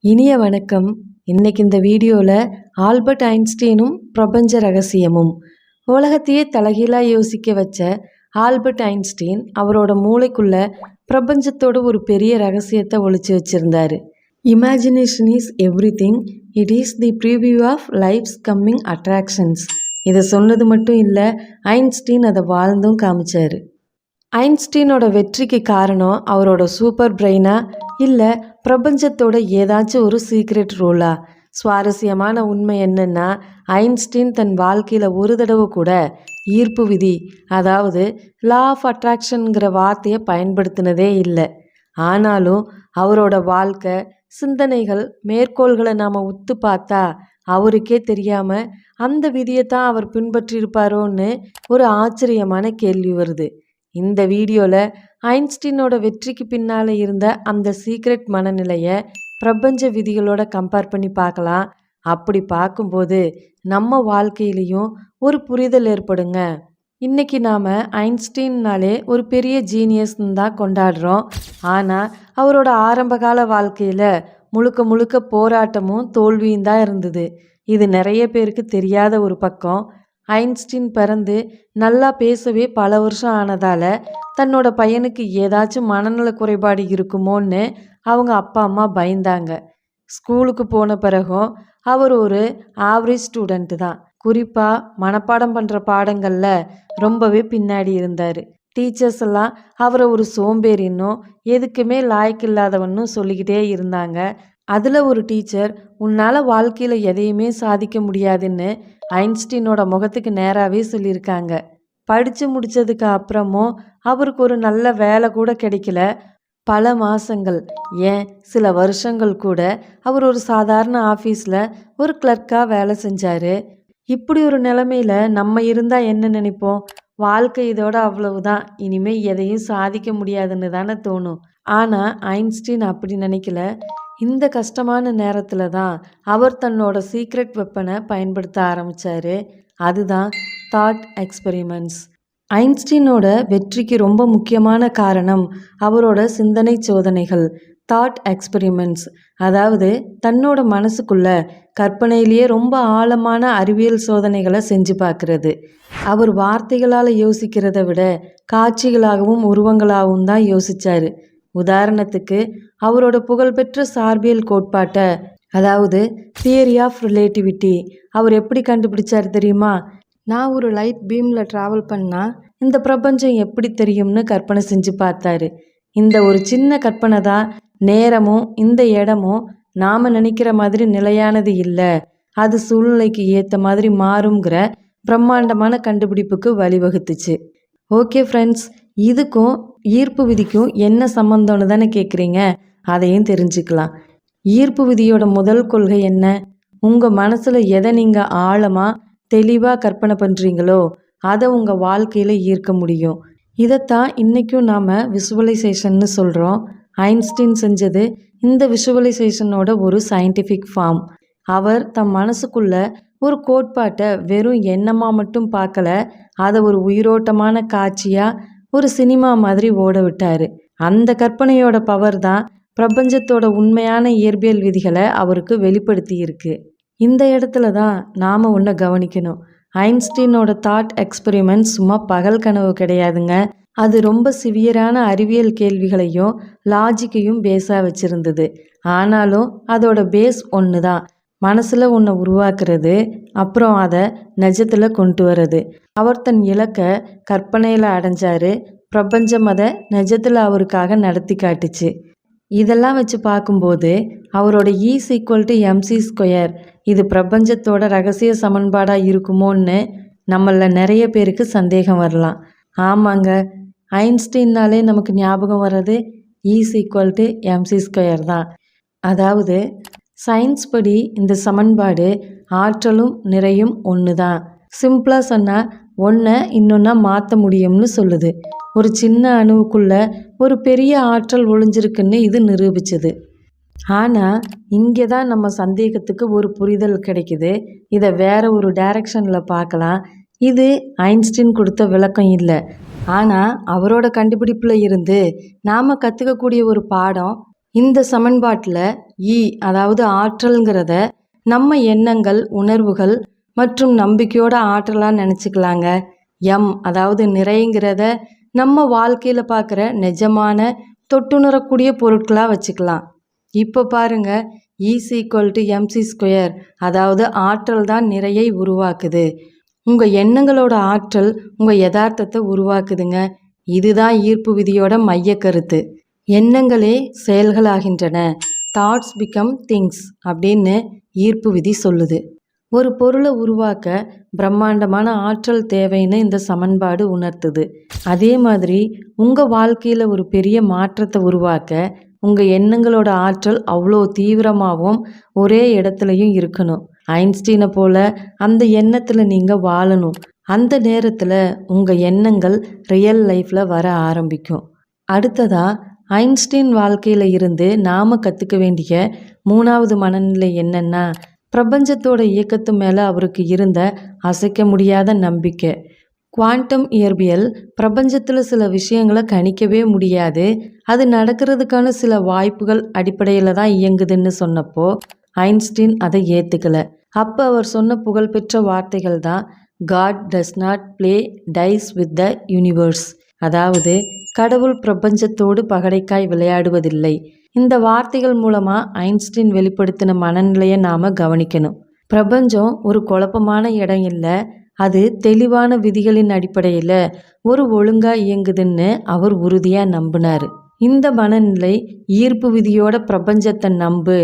இனிய வணக்கம். இன்னைக்கு இந்த வீடியோவில் ஆல்பர்ட் ஐன்ஸ்டீனும் பிரபஞ்ச ரகசியமும் உலகத்தையே தலைகீழாக யோசிக்க வச்ச ஆல்பர்ட் ஐன்ஸ்டீன் அவரோட மூளைக்குள்ள பிரபஞ்சத்தோட ஒரு பெரிய ரகசியத்தை ஒளிச்சு வச்சிருந்தாரு. Imagination is everything, it is the preview of life's coming attractions. இதை சொன்னது மட்டும் இல்லை, ஐன்ஸ்டீன் அதை வாழ்ந்தும் காமிச்சாரு. ஐன்ஸ்டீனோட வெற்றிக்கு காரணம் அவரோட சூப்பர் பிரெயினா இல்லை பிரபஞ்சத்தோட ஏதாச்சும் ஒரு சீக்ரெட் ரூலா? சுவாரஸ்யமான உண்மை என்னன்னா, ஐன்ஸ்டீன் தன் வாழ்க்கையில் ஒரு தடவை கூட ஈர்ப்பு விதி, அதாவது லா ஆஃப் அட்ராக்ஷனுங்கிற வார்த்தையை பயன்படுத்தினதே இல்லை. ஆனாலும் அவரோட வாழ்க்கை, சிந்தனைகள், மேற்கோள்களை நாம் உத்து பார்த்தா அவருக்கே தெரியாமல் அந்த விதியை தான் அவர் பின்பற்றியிருப்பாரோன்னு ஒரு ஆச்சரியமான கேள்வி வருது. இந்த வீடியோவில் ஐன்ஸ்டீனோட வெற்றிக்கு பின்னால் இருந்த அந்த சீக்ரெட் மனநிலையை பிரபஞ்ச விதிகளோட கம்பேர் பண்ணி பார்க்கலாம். அப்படி பார்க்கும்போது நம்ம வாழ்க்கையிலையும் ஒரு புரிதல் ஏற்படுங்க. இன்னைக்கு நாம் ஐன்ஸ்டீன்னாலே ஒரு பெரிய ஜீனியஸ்ன்னு தான் கொண்டாடுறோம். ஆனால் அவரோட ஆரம்பகால வாழ்க்கையில் முழுக்க முழுக்க போராட்டமும் தோல்வியும் தான் இருந்தது. இது நிறைய பேருக்கு தெரியாத ஒரு பக்கம். ஐன்ஸ்டீன் பிறந்து நல்லா பேசவே பல வருஷம் ஆனதால் தன்னோட பையனுக்கு ஏதாச்சும் மனநல குறைபாடு இருக்குமோன்னு அவங்க அப்பா அம்மா பயந்தாங்க. ஸ்கூலுக்கு போன பிறகும் அவர் ஒரு ஆவரேஜ் ஸ்டூடெண்ட்டு தான். குறிப்பாக மனப்பாடம் பண்ணுற பாடங்களில் ரொம்பவே பின்னாடி இருந்தார். டீச்சர்ஸ் எல்லாம் அவரை ஒரு சோம்பேறின்னும் எதுக்குமே லாய்க்கில்லாதவன்னு சொல்லிக்கிட்டே இருந்தாங்க. அதில் ஒரு டீச்சர், உன்னால் வாழ்க்கையில் எதையுமே சாதிக்க முடியாதுன்னு ஐன்ஸ்டீனோட முகத்துக்கு நேராகவே சொல்லியிருக்காங்க. படித்து முடித்ததுக்கு அப்புறமும் அவருக்கு ஒரு நல்ல வேலை கூட கிடைக்கல. பல மாதங்கள், ஏன் சில வருஷங்கள் கூட அவர் ஒரு சாதாரண ஆஃபீஸில் ஒரு கிளர்க்காக வேலை செஞ்சார். இப்படி ஒரு நிலைமையில் நம்ம இருந்தால் என்ன நினைப்போம்? வாழ்க்கை இதோட அவ்வளவுதான், இனிமேல் எதையும் சாதிக்க முடியாதுன்னு தானே தோணும். ஆனால் ஐன்ஸ்டீன் அப்படி நினைக்கல. இந்த கஷ்டமான நேரத்தில் தான் அவர் தன்னோட சீக்ரெட் வெப்பனை பயன்படுத்த ஆரம்பித்தார். அதுதான் தாட் எக்ஸ்பெரிமெண்ட்ஸ். ஐன்ஸ்டீனோட வெற்றிக்கு ரொம்ப முக்கியமான காரணம் அவரோட சிந்தனை சோதனைகள், தாட் எக்ஸ்பெரிமெண்ட்ஸ். அதாவது தன்னோட மனசுக்குள்ள கற்பனையிலேயே ரொம்ப ஆழமான அறிவியல் சோதனைகளை செஞ்சு பார்க்கறது. அவர் வார்த்தைகளால் யோசிக்கிறத விட காட்சிகளாகவும் உருவங்களாகவும் தான் யோசித்தார். உதாரணத்துக்கு அவரோட புகழ்பெற்ற சார்பியல் கோட்பாட்டை, அதாவது தியரி ஆஃப் ரிலேட்டிவிட்டி, அவர் எப்படி கண்டுபிடிச்சார் தெரியுமா? நான் ஒரு லைட் பீமில் ட்ராவல் பண்ணால் இந்த பிரபஞ்சம் எப்படி தெரியும்னு கற்பனை செஞ்சு பார்த்தாரு. இந்த ஒரு சின்ன கற்பனை தான் நேரமும் இந்த இடமும் நாம் நினைக்கிற மாதிரி நிலையானது இல்லை, அது சூழ்நிலைக்கு ஏற்ற மாதிரி மாறுங்கிற பிரம்மாண்டமான கண்டுபிடிப்புக்கு வழிவகுத்துச்சு. ஓகே ஃப்ரெண்ட்ஸ், இதுக்கும் ஈர்ப்பு விதிக்கும் என்ன சம்மந்தம்னு தானே கேட்குறீங்க? அதையும் தெரிஞ்சுக்கலாம். ஈர்ப்பு விதியோட முதல் கொள்கை என்ன? உங்கள் மனசில் எதை நீங்கள் ஆழமாக தெளிவாக கற்பனை பண்ணுறீங்களோ அதை உங்கள் வாழ்க்கையில் ஈர்க்க முடியும். இதைத்தான் இன்றைக்கும் நாம் விஷுவலைசேஷன்னு சொல்கிறோம். ஐன்ஸ்டீன் செஞ்சது இந்த விஷுவலைசேஷனோட ஒரு சயின்டிஃபிக் ஃபார்ம். அவர் தம் மனசுக்குள்ள ஒரு கோட்பாட்டை வெறும் எண்ணமாக மட்டும் பார்க்கல, அதை ஒரு உயிரோட்டமான காட்சியாக ஒரு சினிமா மாதிரி ஓட விட்டார். அந்த கற்பனையோட பவர் தான் பிரபஞ்சத்தோட உண்மையான இயற்பியல் விதிகளை அவருக்கு வெளிப்படுத்தி இருக்கு. இந்த இடத்துல தான் நாம் ஒன்று கவனிக்கணும். ஐன்ஸ்டீனோட தாட் எக்ஸ்பெரிமெண்ட்ஸ் சும்மா பகல் கனவு கிடையாதுங்க. அது ரொம்ப சிவியரான அறிவியல் கேள்விகளையும் லாஜிக்கையும் பேஸாக வச்சுருந்தது. ஆனாலும் அதோட பேஸ் ஒன்று தான், மனசில் ஒன்றை உருவாக்குறது, அப்புறம் அதை நிஜத்தில் கொண்டு வர்றது. அவர் தன் இலக்கை கற்பனையில் அடைஞ்சார், பிரபஞ்சம் அதை நிஜத்தில் அவருக்காக நடத்தி காட்டுச்சு. இதெல்லாம் வச்சு பார்க்கும்போது அவரோட E=mc², இது பிரபஞ்சத்தோட ரகசிய சமன்பாடாக இருக்குமோன்னு நம்மள நிறைய பேருக்கு சந்தேகம் வரலாம். ஆமாங்க, ஐன்ஸ்டீன்னாலே நமக்கு ஞாபகம் வர்றது E=mc² தான். அதாவது சயின்ஸ் படி இந்த சமன்பாடு ஆற்றலும் நிறையும் ஒன்று தான். சிம்பிளாக சொன்னால் ஒன்றை இன்னொன்னா மாற்ற முடியும்னு சொல்லுது. ஒரு சின்ன அணுவுக்குள்ள ஒரு பெரிய ஆற்றல் ஒளிஞ்சிருக்குன்னு இது நிரூபிச்சது. ஆனால் இங்கே தான் நம்ம சந்தேகத்துக்கு ஒரு புரிதல் கிடைக்குது. இதை வேற ஒரு டைரக்ஷனில் பார்க்கலாம். இது ஐன்ஸ்டீன் கொடுத்த விளக்கம் இல்லை, ஆனால் அவரோட கண்டுபிடிப்பில் இருந்து நாம் கற்றுக்கக்கூடிய ஒரு பாடம். இந்த சமன்பாட்டில் இ அதாவது ஆற்றல்ங்கிறத நம்ம எண்ணங்கள், உணர்வுகள் மற்றும் நம்பிக்கையோட ஆற்றலாக நினச்சிக்கலாங்க. எம் அதாவது நிறைங்கிறத நம்ம வாழ்க்கையில் பார்க்குற நிஜமான தொட்டுணரக்கூடிய பொருட்களாக வச்சுக்கலாம். இப்போ பாருங்க, E=mc², அதாவது ஆற்றல் தான் நிறையை உருவாக்குது. உங்கள் எண்ணங்களோட ஆற்றல் உங்கள் யதார்த்தத்தை உருவாக்குதுங்க. இதுதான் ஈர்ப்பு விதியோட மைய கருத்து. எண்ணங்களே செயல்களாகின்றன. தாட்ஸ் பிகம் திங்ஸ் அப்படின்னு ஈர்ப்பு விதி சொல்லுது. ஒரு பொருளை உருவாக்க பிரம்மாண்டமான ஆற்றல் தேவைன்னு இந்த சமன்பாடு உணர்த்துது. அதே மாதிரி உங்கள் வாழ்க்கையில் ஒரு பெரிய மாற்றத்தை உருவாக்க உங்கள் எண்ணங்களோட ஆற்றல் அவ்வளோ தீவிரமாகவும் ஒரே இடத்துலையும் இருக்கணும். ஐன்ஸ்டீனை போல அந்த எண்ணத்தில் நீங்கள் வாழணும். அந்த நேரத்தில் உங்கள் எண்ணங்கள் ரியல் லைஃப்பில் வர ஆரம்பிக்கும். அடுத்ததாக ஐன்ஸ்டீன் வாழ்க்கையில் இருந்து நாம் கற்றுக்க வேண்டிய 3வது மனநிலை என்னன்னா, பிரபஞ்சத்தோட இயக்கத்து மேலே அவருக்கு இருந்த அசைக்க முடியாத நம்பிக்கை. குவாண்டம் இயற்பியல் பிரபஞ்சத்தில் சில விஷயங்களை கணிக்கவே முடியாது, அது நடக்கிறதுக்கான சில வாய்ப்புகள் அடிப்படையில் தான் இயங்குதுன்னு சொன்னப்போ ஐன்ஸ்டீன் அதை ஏற்றுக்கலை. அப்போ அவர் சொன்ன புகழ்பெற்ற வார்த்தைகள் தான் God does not play dice with the universe, அதாவது கடவுள் பிரபஞ்சத்தோடு பகடைக்காய் விளையாடுவதில்லை. இந்த வார்த்தைகள் மூலமாக ஐன்ஸ்டீன் வெளிப்படுத்தின மனநிலையை நாம் கவனிக்கணும். பிரபஞ்சம் ஒரு குழப்பமான இடம் இல்லை, அது தெளிவான விதிகளின் அடிப்படையில் ஒரு ஒழுங்காக இயங்குதுன்னு அவர் உறுதியாக நம்பினார். இந்த மனநிலை ஈர்ப்பு விதியோட பிரபஞ்சத்தை நம்பு,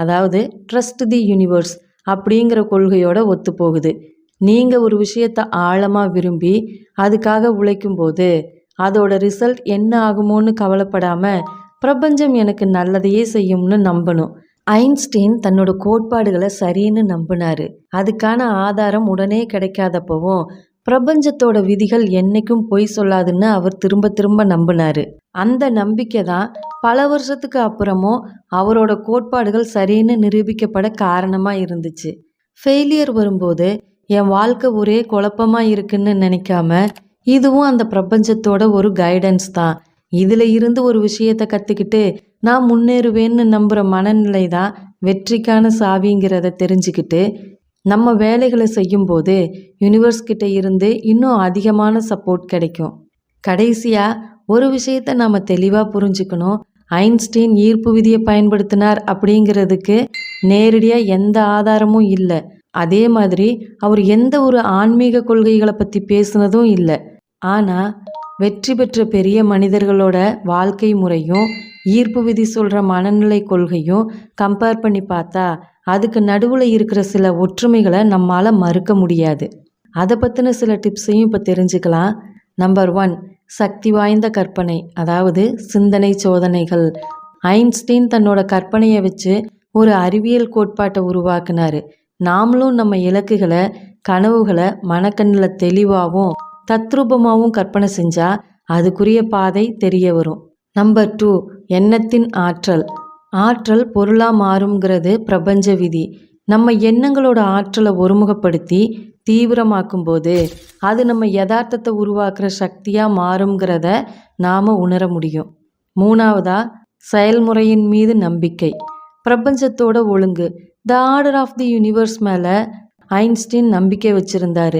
அதாவது ட்ரஸ்ட் தி யூனிவர்ஸ் அப்படிங்கிற கொள்கையோட ஒத்து போகுது. நீங்கள் ஒரு விஷயத்தை ஆழமாக விரும்பி அதுக்காக உழைக்கும்போது அதோட ரிசல்ட் என்ன ஆகுமோன்னு கவலைப்படாமல் பிரபஞ்சம் எனக்கு நல்லதையே செய்யும்னு நம்பணும். ஐன்ஸ்டீன் தன்னோட கோட்பாடுகளை சரின்னு நம்பினார். அதுக்கான ஆதாரம் உடனே கிடைக்காதப்பவும் பிரபஞ்சத்தோட விதிகள் என்னைக்கும் பொய் சொல்லாதுன்னு அவர் திரும்ப திரும்ப நம்பினார். அந்த நம்பிக்கை தான் பல வருஷத்துக்கு அப்புறமும் அவரோட கோட்பாடுகள் சரின்னு நிரூபிக்கப்பட காரணமாக இருந்துச்சு. ஃபெயிலியர் வரும்போது என் வாழ்க்கை ஒரே குழப்பமாக இருக்குன்னு நினைக்காம, இதுவும் அந்த பிரபஞ்சத்தோட ஒரு கைடன்ஸ் தான், இதில் இருந்து ஒரு விஷயத்தை கற்றுக்கிட்டு நான் முன்னேறுவேன்னு நம்புகிற மனநிலை தான் வெற்றிக்கான சாவிங்கிறத தெரிஞ்சுக்கிட்டு நம்ம வேலைகளை செய்யும்போது யூனிவர்ஸ் கிட்ட இருந்து இன்னும் அதிகமான சப்போர்ட் கிடைக்கும். கடைசியாக ஒரு விஷயத்தை நாம் தெளிவாக புரிஞ்சுக்கணும். ஐன்ஸ்டீன் ஈர்ப்பு விதியை பயன்படுத்தினார் அப்படிங்கிறதுக்கு நேரடியாக எந்த ஆதாரமும் இல்லை. அதே மாதிரி அவர் எந்த ஒரு ஆன்மீக கொள்கைகளை பற்றி பேசுனதும் இல்லை. ஆனால் வெற்றி பெற்ற பெரிய மனிதர்களோட வாழ்க்கை முறையும் ஈர்ப்பு விதி சொல்கிற மனநிலை கொள்கையும் கம்பேர் பண்ணி பார்த்தா அதுக்கு நடுவில் இருக்கிற சில ஒற்றுமைகளை நம்மால் மறுக்க முடியாது. அதை பற்றின சில டிப்ஸையும் இப்போ தெரிஞ்சுக்கலாம். நம்பர் 1, சக்தி வாய்ந்த கற்பனை, அதாவது சிந்தனை சோதனைகள். ஐன்ஸ்டீன் தன்னோட கற்பனையை வச்சு ஒரு அறிவியல் கோட்பாட்டை உருவாக்குனார். நாமளும் நம்ம இலக்குகளை, கனவுகளை மனக்கண்ணில் தெளிவாகவும் தத்ரூபமாகவும் கற்பனை செஞ்சால் அதுக்குரிய பாதை தெரிய வரும். நம்பர் 2, எண்ணத்தின் ஆற்றல். ஆற்றல் பொருளாக மாறுங்கிறது பிரபஞ்ச விதி. நம்ம எண்ணங்களோட ஆற்றலை ஒருமுகப்படுத்தி தீவிரமாக்கும் போது அது நம்ம யதார்த்தத்தை உருவாக்குற சக்தியாக மாறுங்கிறத நாம் உணர முடியும். 3வதா செயல்முறையின் மீது நம்பிக்கை. பிரபஞ்சத்தோட ஒழுங்கு, the order of the universe மேலே ஐன்ஸ்டீன் நம்பிக்கை வச்சுருந்தார்.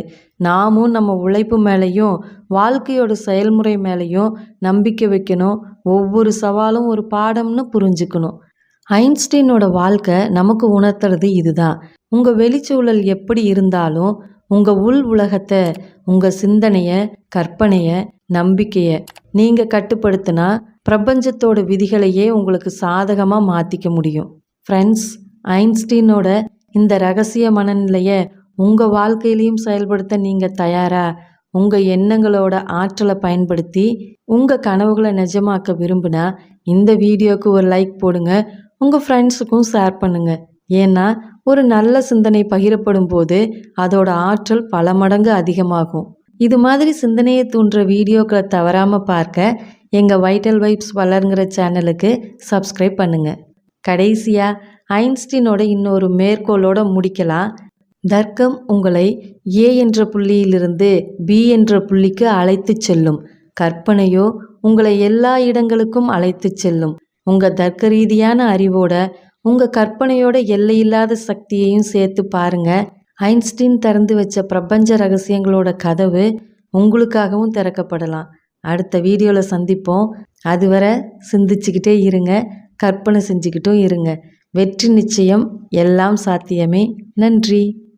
நாமும் நம்ம உழைப்பு மேலேயும் வாழ்க்கையோட செயல்முறை மேலேயும் நம்பிக்கை வைக்கணும். ஒவ்வொரு சவாலும் ஒரு பாடம்னு புரிஞ்சுக்கணும். ஐன்ஸ்டீனோட வாழ்க்கை நமக்கு உணர்த்துறது இதுதான். உங்கள் வெளிச்சூழல் எப்படி இருந்தாலும் உங்கள் உள் உலகத்தை, உங்கள் சிந்தனையை, கற்பனையை, நம்பிக்கையை நீங்கள் கட்டுப்படுத்தினா பிரபஞ்சத்தோட விதிகளையே உங்களுக்கு சாதகமாக மாற்றிக்க முடியும். ஃப்ரெண்ட்ஸ், ஐன்ஸ்டீனோட இந்த ரகசிய மனநிலையை உங்கள் வாழ்க்கையிலையும் செயல்படுத்த நீங்கள் தயாரா? உங்கள் எண்ணங்களோட ஆற்றலை பயன்படுத்தி உங்கள் கனவுகளை நிஜமாக்க விரும்புனா இந்த வீடியோவுக்கு ஒரு லைக் போடுங்க. உங்கள் ஃப்ரெண்ட்ஸுக்கும் ஷேர் பண்ணுங்கள். ஏன்னா ஒரு நல்ல சிந்தனை பகிரப்படும் போது அதோட ஆற்றல் பல மடங்கு அதிகமாகும். இது மாதிரி சிந்தனையை தூண்டுற வீடியோக்களை தவறாமல் பார்க்க எங்கள் வைட்டல் வைப்ஸ் வளருங்கிற சேனலுக்கு சப்ஸ்கிரைப் பண்ணுங்கள். கடைசியாக ஐன்ஸ்டீனோட இன்னொரு மேற்கோளோட முடிக்கலாம். தர்க்கம் உங்களை ஏ என்ற புள்ளியிலிருந்து பி என்ற புள்ளிக்கு அழைத்து செல்லும். கற்பனையோ உங்களை எல்லா இடங்களுக்கும் அழைத்து செல்லும். உங்கள் தர்க்க ரீதியான அறிவோட உங்கள் கற்பனையோட எல்லையில்லாத சக்தியையும் சேர்த்து பாருங்க. ஐன்ஸ்டீன் திறந்து வச்ச பிரபஞ்ச ரகசியங்களோட கதவு உங்களுக்காகவும் திறக்கப்படலாம். அடுத்த வீடியோவில் சந்திப்போம். அதுவரை சிந்திச்சுக்கிட்டே இருங்க, கற்பனை செஞ்சுக்கிட்டும் இருங்க. வெற்றி நிச்சயம், எல்லாம் சாத்தியமே. நன்றி.